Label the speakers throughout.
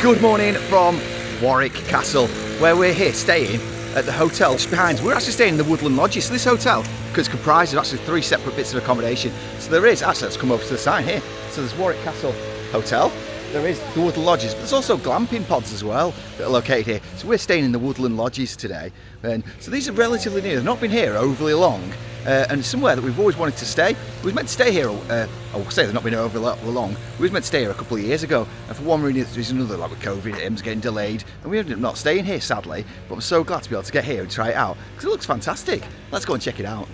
Speaker 1: Good morning from Warwick Castle, where we're here staying at the hotel just behind us. We're actually staying in the Woodland Lodges. So this hotel is comprised of actually 3 separate bits of accommodation. So there is, actually let's come over to the sign here. So there's Warwick Castle Hotel, there is the Woodland Lodges, but there's also glamping pods as well that are located here. So we're staying in the Woodland Lodges today. And so these are relatively new, they've not been here overly long. And somewhere that we've always wanted to stay. We was meant to stay here, I'll say they've not been here over long. We was meant to stay here a couple of years ago, and for one reason or another, like with COVID, it was getting delayed, and we ended up not staying here, sadly. But I'm so glad to be able to get here and try it out, because it looks fantastic. Let's go and check it out.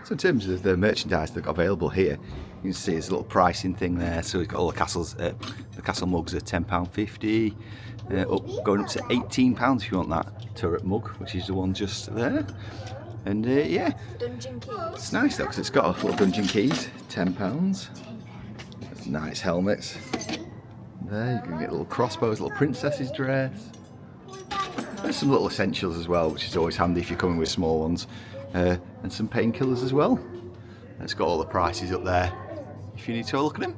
Speaker 1: So in terms of the merchandise they've got available here, you can see there's a little pricing thing there. So we've got all the castle mugs are £10.50. Going up to £18 if you want that turret mug, which is the one just there. And yeah,
Speaker 2: Dungeon keys.
Speaker 1: It's nice though because it's got a little dungeon keys, £10. Nice helmets. There you can get little crossbows, little princess's dress. There's some little essentials as well, which is always handy if you're coming with small ones. And some painkillers as well. It's got all the prices up there if you need to have a look at them.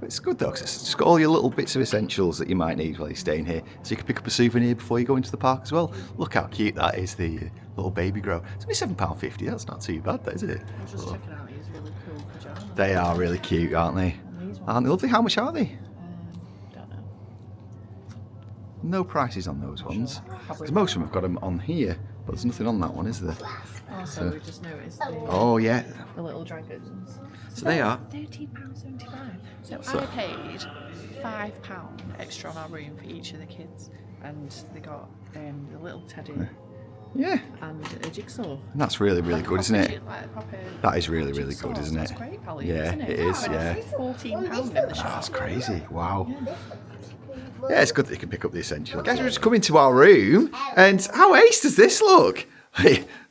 Speaker 1: But it's good though, because it's just got all your little bits of essentials that you might need while you're staying here. So you can pick up a souvenir before you go into the park as well. Look how cute that is, the little baby grow. It's only £7.50, that's not too bad, is it?
Speaker 2: I was just checking out these really cool pyjamas.
Speaker 1: They are really cute, aren't they? Aren't they lovely? How much are they?
Speaker 2: Don't know.
Speaker 1: No prices on those ones. Because most of them have got them on here, but there's nothing on that one, is there?
Speaker 2: Also, we just noticed the,
Speaker 1: Oh yeah.
Speaker 2: the little dragons.
Speaker 1: So they are
Speaker 2: £13.75. So I paid £5 extra on our room for each of the kids, and they got the little teddy
Speaker 1: Yeah.
Speaker 2: and a jigsaw.
Speaker 1: And that's really, really good, isn't it?
Speaker 2: Like proper
Speaker 1: That is really, really
Speaker 2: jigsaw.
Speaker 1: good, isn't
Speaker 2: That's
Speaker 1: it?
Speaker 2: great value,
Speaker 1: Yeah,
Speaker 2: isn't it?
Speaker 1: it is, yeah.
Speaker 2: £14 in the shop.
Speaker 1: That's crazy. Wow. Yeah, it's good that you can pick up the essentials. Guys, we're just coming to our room, and how ace does this look?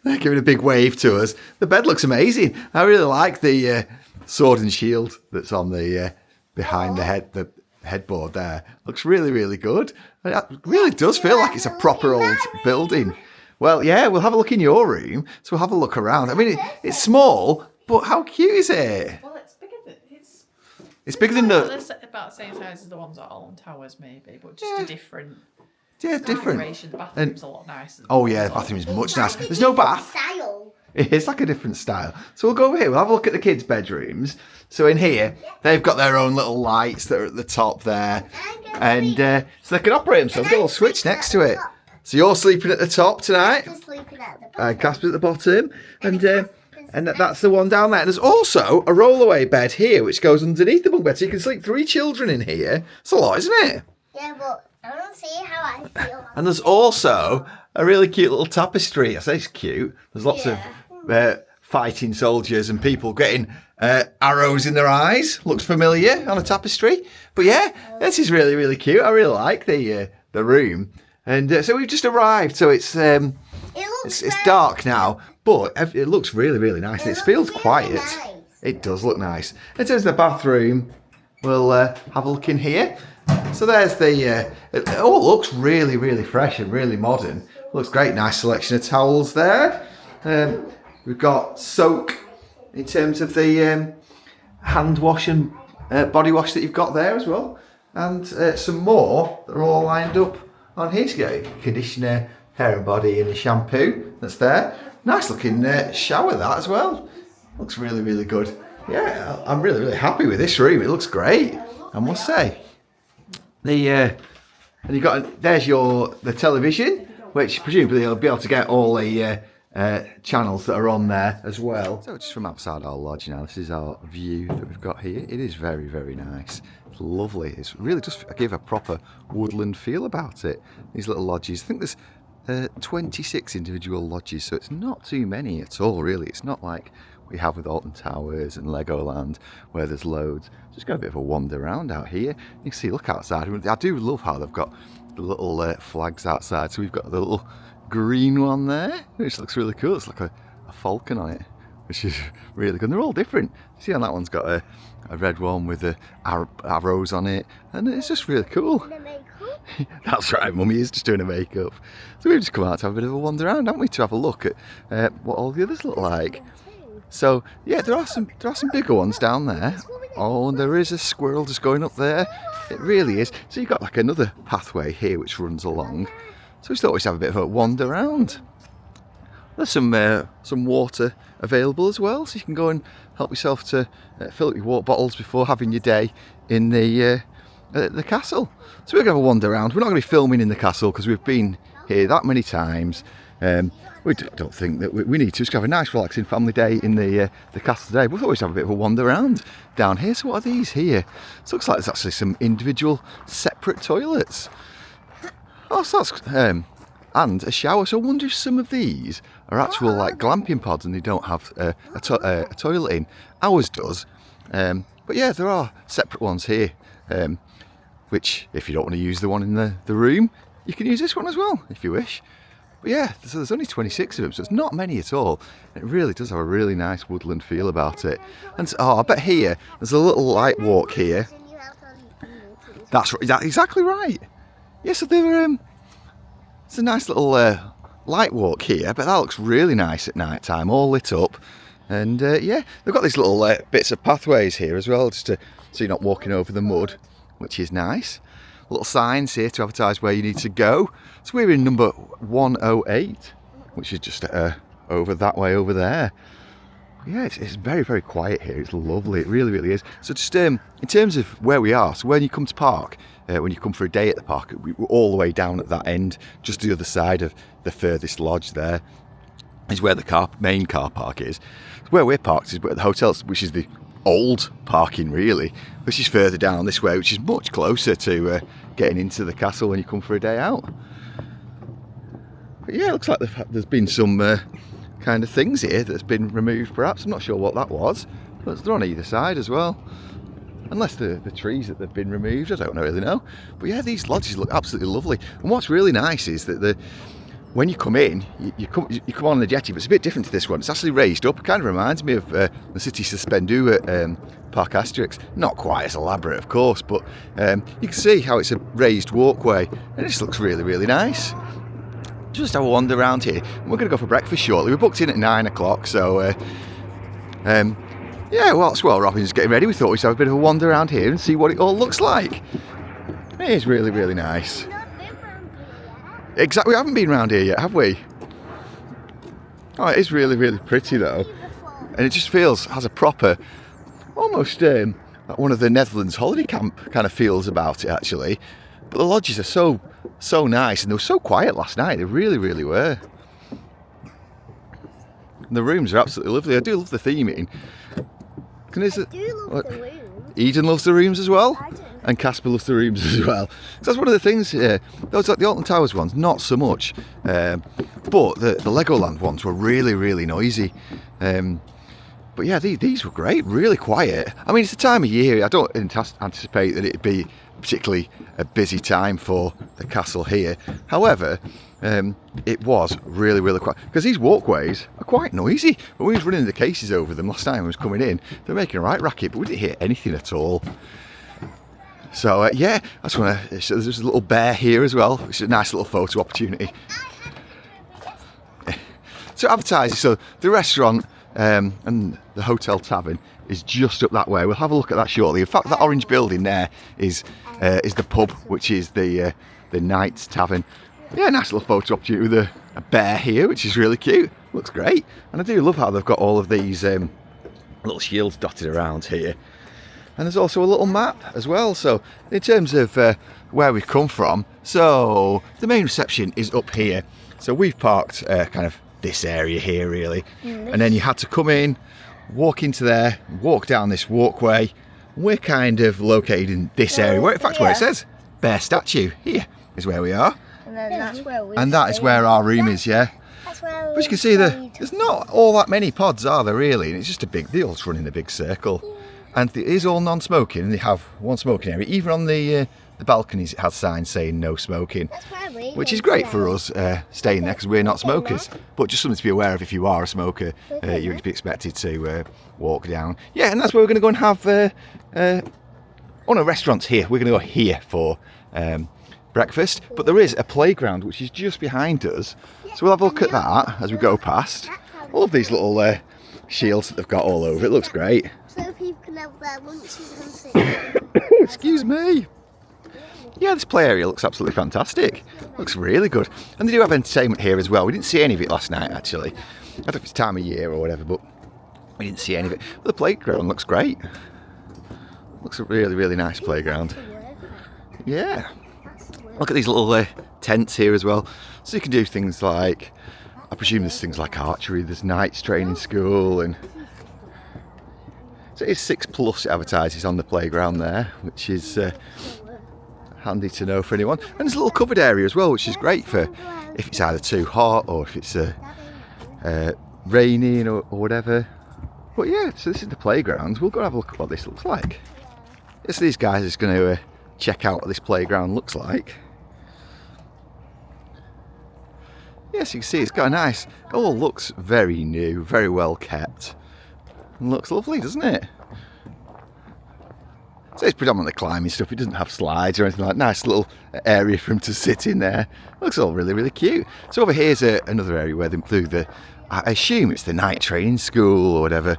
Speaker 1: They're giving a big wave to us. The bed looks amazing. I really like the sword and shield that's on the behind the headboard there. Looks really, really good. It really does feel like it's a proper old building. Well, yeah, we'll have a look in your room. So we'll have a look around. I mean, it's small, but how cute is it?
Speaker 2: Well, it's bigger than
Speaker 1: It's bigger than the...
Speaker 2: It's about the same size as the ones at Alton Towers, maybe, but just a different.
Speaker 1: Yeah, different.
Speaker 2: Configuration. The bathroom's a lot nicer.
Speaker 1: Oh yeah, the bathroom is much nicer. There's no bath. It's like a different style. So we'll go over here. We'll have a look at the kids' bedrooms. So in here, they've got their own little lights that are at the top there, and so they can operate them. So they've got a little switch next to it. So you're sleeping at the top tonight. Casper's at the bottom, and that's the one down there. And there's also a rollaway bed here, which goes underneath the bunk bed, so you can sleep 3 children in here. It's a lot, isn't it?
Speaker 3: Yeah, but I don't see how I feel.
Speaker 1: And there's also a really cute little tapestry. I say it's cute. There's lots of fighting soldiers and people getting arrows in their eyes. Looks familiar on a tapestry. But yeah, this is really, really cute. I really like the room. And so we've just arrived. So it's dark now, but it looks really, really nice. It feels quiet.
Speaker 3: Nice.
Speaker 1: It does look nice. In terms of the bathroom, we'll have a look in here. So there's the, it all looks really, really fresh and really modern. Looks great, nice selection of towels there. We've got soak in terms of the hand wash and body wash that you've got there as well. And some more that are all lined up on here. So you get conditioner, hair and body and the shampoo that's there. Nice looking shower that as well. Looks really, really good. Yeah, I'm really, really happy with this room. It looks great, I must say. And you got there's the television, which presumably you'll be able to get all the channels that are on there as well. So just from outside our lodge now, this is our view that we've got here. It is very, very nice. It's lovely. It's really just give a proper woodland feel about it. These little lodges. I think there's 26 individual lodges, so it's not too many at all, really. It's not like we have with Alton Towers and Legoland, where there's loads. Just got a bit of a wander around out here. You can see, look outside. I do love how they've got the little flags outside. So we've got the little green one there, which looks really cool. It's like a falcon on it, which is really good. And they're all different. See how that one's got a red one with the arrows on it, and it's just really cool. That's right, Mummy is just doing a makeup. So we've just come out to have a bit of a wander around, haven't we, to have a look at what all the others look like. So yeah, there are some bigger ones down there. Oh, and there is a squirrel just going up there. It really is. So you've got like another pathway here which runs along. So we just always have a bit of a wander around. There's some water available as well, so you can go and help yourself to fill up your water bottles before having your day in the castle. So we're going to have a wander around. We're not going to be filming in the castle because we've been here that many times. We don't think that we need to. Just have a nice relaxing family day in the castle today. We'll always have a bit of a wander around down here. So what are these here? It looks like there's actually some individual separate toilets. Oh, so that's and a shower. So I wonder if some of these are actual like glamping pods and they don't have a toilet in. Ours does. But yeah, there are separate ones here. Which, if you don't want to use the one in the room, you can use this one as well if you wish. But yeah, so there's only 26 of them, so it's not many at all. It really does have a really nice woodland feel about it. And so, I bet here there's a little light walk here. That's exactly right. Yeah, so it's a nice little light walk here. But that looks really nice at night time, all lit up. And yeah, they've got these little bits of pathways here as well, just so you're not walking over the mud, which is nice. Little signs here to advertise where you need to go. So we're in number 108, which is just over that way over there. Yeah, it's very, very quiet here. It's lovely. It really, really is. So just in terms of where we are, so when you come to park, when you come for a day at the park, we're all the way down at that end, just the other side of the furthest lodge there, is where the main car park is. Where we're parked is at the hotel, which is the old parking really, which is further down this way, which is much closer to getting into the castle when you come for a day out. But yeah, it looks like there's been some kind of things here that's been removed perhaps. I'm not sure what that was, but they're on either side as well. Unless the trees that they've been removed, I don't really know. But yeah, these lodges look absolutely lovely. And what's really nice is that when you come in, you come on the jetty, but it's a bit different to this one. It's actually raised up. It kind of reminds me of the City Suspendu at Park Asterix. Not quite as elaborate, of course, but you can see how it's a raised walkway, and it just looks really, really nice. Just have a wander around here. We're going to go for breakfast shortly. We're booked in at 9 o'clock, so yeah, while Robin's getting ready, we thought we'd have a bit of a wander around here and see what it all looks like. It is really, really nice. Exactly, we haven't been around here yet, have we? Oh, it is really, really pretty though. And it just has a proper, almost like one of the Netherlands holiday camp kind of feels about it actually. But the lodges are so nice, and they were so quiet last night, they really, really were. And the rooms are absolutely lovely. I do love the theming.
Speaker 3: I do love the rooms.
Speaker 1: Eden loves the rooms as well.
Speaker 3: I do.
Speaker 1: And Casper loves the rooms as well. So that's one of the things here. Those like the Alton Towers ones, not so much. But the Legoland ones were really, really noisy. But yeah, these were great, really quiet. I mean, it's the time of year. I don't anticipate that it'd be particularly a busy time for the castle here. However, it was really, really quiet. Because these walkways are quite noisy. When we was running the cases over them last time I was coming in, they were making a right racket, but we didn't hear anything at all. So yeah, I just want to show there's a little bear here as well, which is a nice little photo opportunity. So advertising, so the restaurant and the hotel tavern is just up that way. We'll have a look at that shortly. In fact, that orange building there is the pub, which is the Knight's Tavern. Yeah, nice little photo opportunity with a bear here, which is really cute. Looks great. And I do love how they've got all of these little shields dotted around here. And there's also a little map as well. So in terms of where we've come from, so the main reception is up here. So we've parked kind of this area here really. And then you had to come in, walk into there, walk down this walkway. We're kind of located in this area, where in fact where it says bear statue here is where we are.
Speaker 3: And then that's where we
Speaker 1: And that is where our room is, yeah.
Speaker 3: That's where
Speaker 1: But you can see there's not all that many pods, are there really? And it's just they all just run in a big circle. And it is all non-smoking, and they have one smoking area. Even on the balconies, it has signs saying no smoking, which is great for us staying there because we're not smokers. But just something to be aware of if you are a smoker, you'd be expected to walk down. Yeah, and that's where we're going to go and have. Restaurants here. We're going to go here for breakfast. But there is a playground which is just behind us, so we'll have a look at that as we go past. All of these little shields that they've got all over. It looks great.
Speaker 3: So people can can have their lunches and sit down.
Speaker 1: Excuse me. Yeah, this play area looks absolutely fantastic. Looks really good. And they do have entertainment here as well. We didn't see any of it last night, actually. I don't know if it's time of year or whatever, but we didn't see any of it. But the playground looks great. Looks a really, really nice playground. Yeah. Look at these little tents here as well. So you can do things like, I presume there's things like archery, there's knights training school, and so it is 6+ advertises on the playground there, which is handy to know for anyone. And there's a little covered area as well, which is great for if it's either too hot or if it's raining or whatever. But yeah, so this is the playground. We'll go have a look at what this looks like. Yes, these guys are just going to check out what this playground looks like. Yes, you can see it's got a nice, it all looks very new, very well kept. And looks lovely, doesn't it? So it's predominantly climbing stuff. It doesn't have slides or anything like that. Nice little area for him to sit in there. Looks all really, really cute. So over here's another area where they do the, I assume it's the night training school or whatever.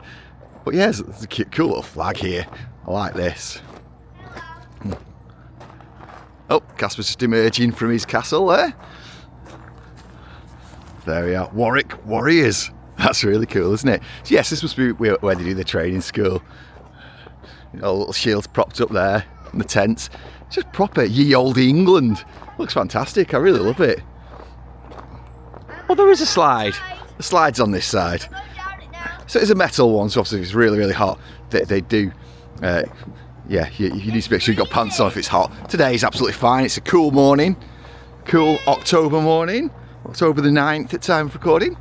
Speaker 1: But yeah, there's a cute, cool little flag here. I like this. Oh, Casper's just emerging from his castle there. There we are, Warwick Warriors. That's really cool, isn't it? So yes, this must be where they do the training school. You know, little shields propped up there, and the tents. Just proper ye olde England. Looks fantastic, I really love it. Oh, there is a slide. The slide's on this side. So it's a metal one, so obviously if it's really, really hot, they do, yeah, you need to make sure you've got pants on if it's hot. Today is absolutely fine, it's a cool morning. Cool October morning. October the 9th at time of recording.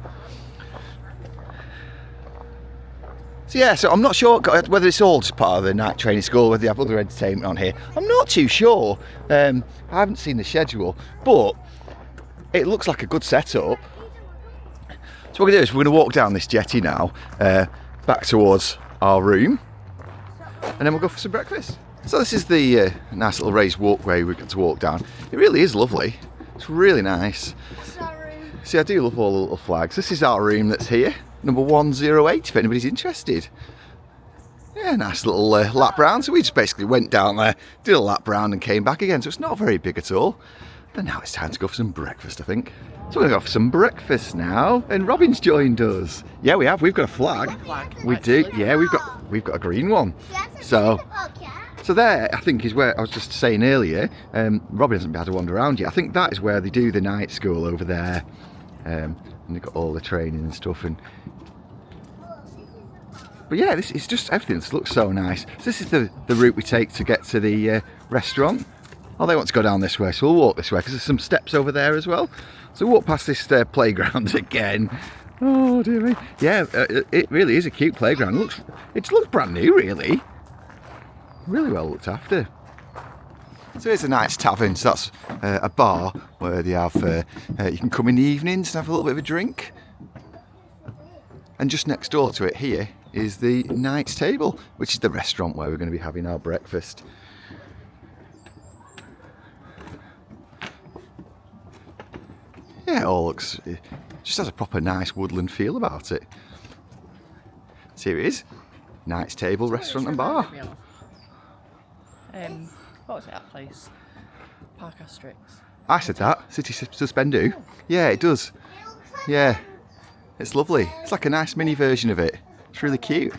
Speaker 1: So yeah, so I'm not sure whether it's all just part of the night training school, whether they have other entertainment on here. I'm not too sure. I haven't seen the schedule, but it looks like a good setup. So what we're going to do is we're going to walk down this jetty now, back towards our room, and then we'll go for some breakfast. So this is the nice little raised walkway we've got to walk down. It really is lovely. It's really nice. See, I do love all the little flags. This is our room that's here, number 108, if anybody's interested. Yeah, nice little lap round. So we just basically went down there, did a lap round and came back again. So it's not very big at all. But now it's time to go for some breakfast, I think. So we're going to go for some breakfast now. And Robin's joined us. Yeah, we have. We've got a flag. We do. Yeah, we've got a green one. So there, I think, is where I was just saying earlier, Robin hasn't been able to wander around yet. I think that is where they do the night school over there. And they've got all the training and stuff. But yeah, it's just, everything looks so nice. So this is the route we take to get to the restaurant. Oh, they want to go down this way, so we'll walk this way, because there's some steps over there as well. So we'll walk past this playground again. Oh, dear me. Yeah, it really is a cute playground. It looks brand new, really. Really well looked after. So here's a nice tavern. So that's a bar where they have, you can come in the evenings and have a little bit of a drink. And just next door to it here is the Knight's Table, which is the restaurant where we're going to be having our breakfast. Yeah, it all looks, it just has a proper nice woodland feel about it. So here it is, Knight's Table, restaurant and bar.
Speaker 2: What was it, that place? Park Asterix.
Speaker 1: I said that, City Suspendu. Yeah, it does. Yeah, it's lovely. It's like a nice mini version of it. It's really cute.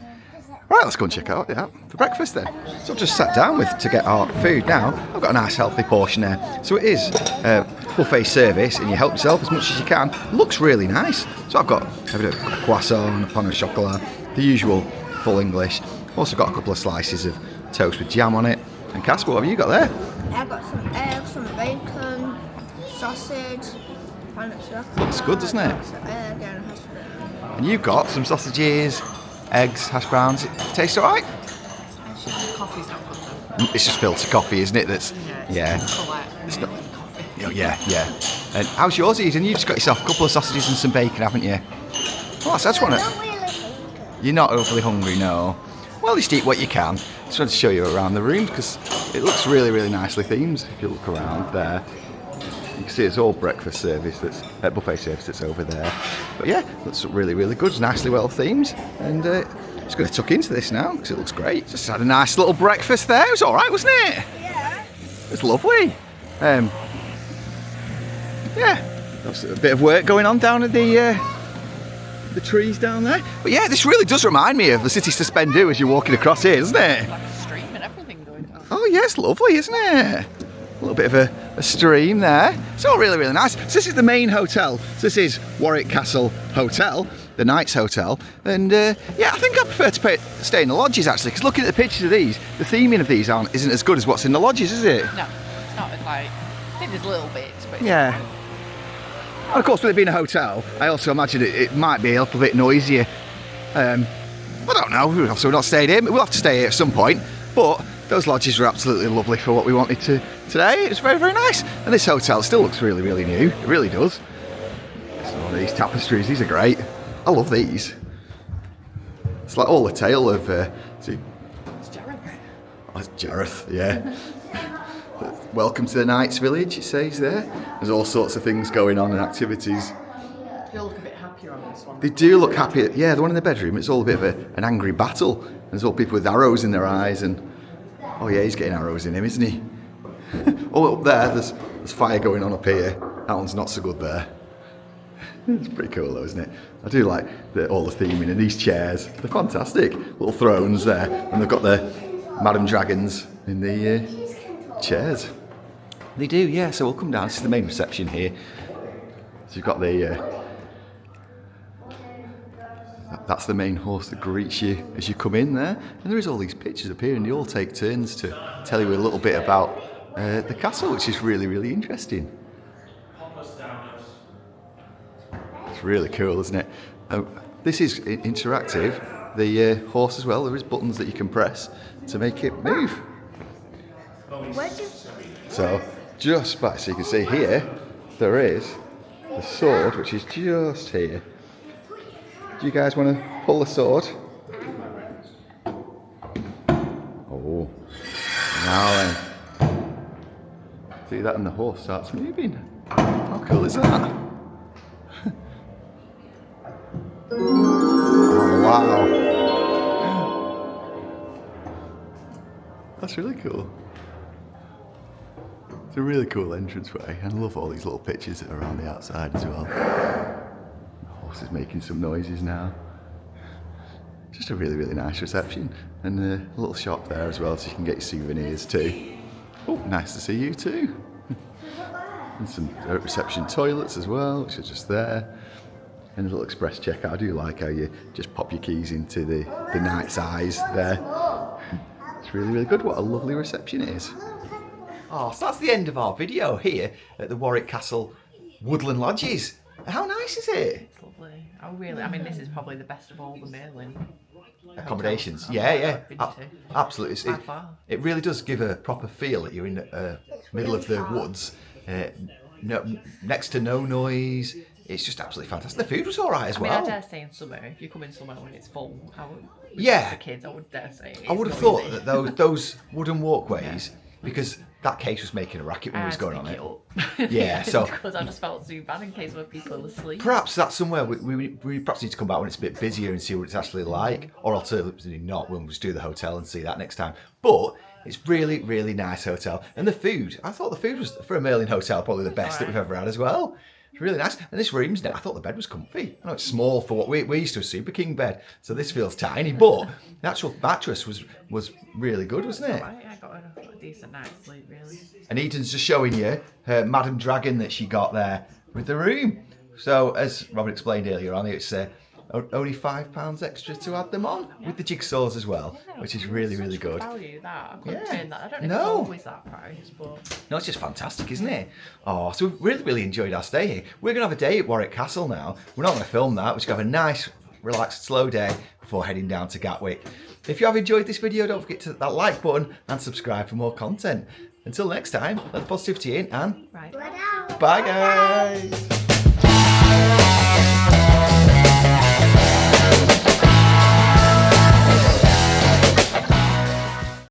Speaker 1: Right, let's go and check out that for breakfast then. So I've just sat down to get our food now. I've got a nice healthy portion there. So it is buffet service, and you help yourself as much as you can. Looks really nice. So I've got a bit of croissant, a pain au chocolat, the usual full English. Also got a couple of slices of toast with jam on it. And Casper, what have you got there?
Speaker 3: I've got some eggs, some bacon, sausage, pain au chocolat.
Speaker 1: Looks good, doesn't it? And you've got some sausages, eggs, hash browns. It tastes alright?
Speaker 2: Actually, the coffee's not good though.
Speaker 1: It's just filter coffee, isn't it? That's yeah.
Speaker 2: It's not coffee.
Speaker 1: Oh, yeah. And how's yours, Eden? You've just got yourself a couple of sausages and some bacon, haven't you? Well, that's one. You're not overly hungry, no. Well, just eat what you can. Just wanted to show you around the room because it looks really, really nicely themed. If you look around there, you can see it's all breakfast service, that's buffet service that's over there. But yeah, looks really, really good. It's nicely well themed, and Just going to tuck into this now because it looks great. Just had a nice little breakfast there. It was all right, wasn't it?
Speaker 3: Yeah.
Speaker 1: It was lovely. Yeah, there's a bit of work going on down at the trees down there. But yeah, this really does remind me of the city Suspendu as you're walking across here, doesn't it?
Speaker 2: It's like a stream and everything going on.
Speaker 1: Oh yes, lovely, isn't it? A little bit of a stream there. It's all really, really nice. So this is the main hotel. So this is Warwick Castle Hotel, the Knights Hotel. And yeah, I think I prefer to stay in the lodges actually, because looking at the pictures of these, the theming of these isn't as good as what's in the lodges, is it?
Speaker 2: No, it's not. It's like, I think there's little bits, but it's
Speaker 1: Yeah. And of course, with it being a hotel, I also imagine it might be a little bit noisier. I don't know, so we're not staying here. We'll have to stay here at some point, but those lodges were absolutely lovely for what we wanted to today. It was very, very nice. And this hotel still looks really, really new. It really does. So these tapestries, these are great. I love these. It's like all the tale of... see,
Speaker 2: It's Jareth.
Speaker 1: oh, it's Jareth, yeah. Welcome to the Knights Village, it says there. There's all sorts of things going on and activities.
Speaker 2: They look a bit happier on this one.
Speaker 1: They do look happy. Yeah, the one in the bedroom, it's all a bit of an angry battle. There's all people with arrows in their eyes and... Oh yeah, he's getting arrows in him, isn't he? Oh, up there, there's fire going on up here. That one's not so good there. It's pretty cool though, isn't it? I do like all the theming and these chairs. They're fantastic. Little thrones there. And they've got the Madam Dragons in the chairs. They do, yeah. So we'll come down. This is the main reception here. So you've got the... that's the main horse that greets you as you come in there. And there is all these pictures up here and they all take turns to tell you a little bit about the castle, which is really, really interesting. It's really cool, isn't it? This is interactive. The horse as well, there is buttons that you can press to make it move. So, just back, so you can see here, there is the sword, which is just here. Do you guys want to pull the sword? Oh, now then. See that and the horse starts moving. How cool is that? Oh, wow. That's really cool. It's a really cool entranceway. And I love all these little pictures around the outside as well. The horse is making some noises now. Just a really, really nice reception. And a little shop there as well, so you can get your souvenirs too. Oh, nice to see you too. And some reception toilets as well, which are just there. And a little express checkout. I do like how you just pop your keys into the Knight's eyes there. It's really, really good. What a lovely reception it is. Oh, so that's the end of our video here at the Warwick Castle Woodland Lodges. How nice is it?
Speaker 2: It's lovely. I mean, this is probably the best of all the Merlin
Speaker 1: Accommodations.
Speaker 2: hotels
Speaker 1: Yeah.
Speaker 2: I've been to.
Speaker 1: Absolutely.
Speaker 2: By far.
Speaker 1: It really does give a proper feel that you're in the middle of the woods. Next to no noise. It's just absolutely fantastic. The food was all right as well.
Speaker 2: I mean, I dare say in summer, if you come in summer when it's full,
Speaker 1: Yeah.
Speaker 2: for kids, I would dare say.
Speaker 1: I would have thought that those wooden walkways, because that case was making a racket when we was going on it. Yeah, so
Speaker 2: because I just felt too bad in case when people are asleep.
Speaker 1: perhaps that's somewhere we perhaps need to come back when it's a bit busier and see what it's actually like, or alternatively not, when we just do the hotel and see that next time. But it's really, really nice hotel, and the food. I thought the food was for a Merlin hotel probably the best that we've ever had as well. It's really nice, and this room's I thought the bed was comfy. I know it's small for what we used to a Super King bed, so this feels tiny, but the actual mattress was really good, wasn't it?
Speaker 2: Right, I got a decent night's sleep, really.
Speaker 1: And Eden's just showing you her Madam Dragon that she got there with the room. So, as Robert explained earlier on, it's only £5 extra to add them on with the jigsaws as well, which is really, really good.
Speaker 2: Value that. I couldn't turn that. I don't know if
Speaker 1: No.
Speaker 2: it's always that price, but
Speaker 1: No, it's just fantastic, isn't it? Oh, so we've really, really enjoyed our stay here. We're going to have a day at Warwick Castle now. We're not going to film that. We're just going to have a nice, relaxed, slow day before heading down to Gatwick. If you have enjoyed this video, don't forget to hit that like button and subscribe for more content. Until next time, let the positivity in and
Speaker 2: right.
Speaker 1: bye guys!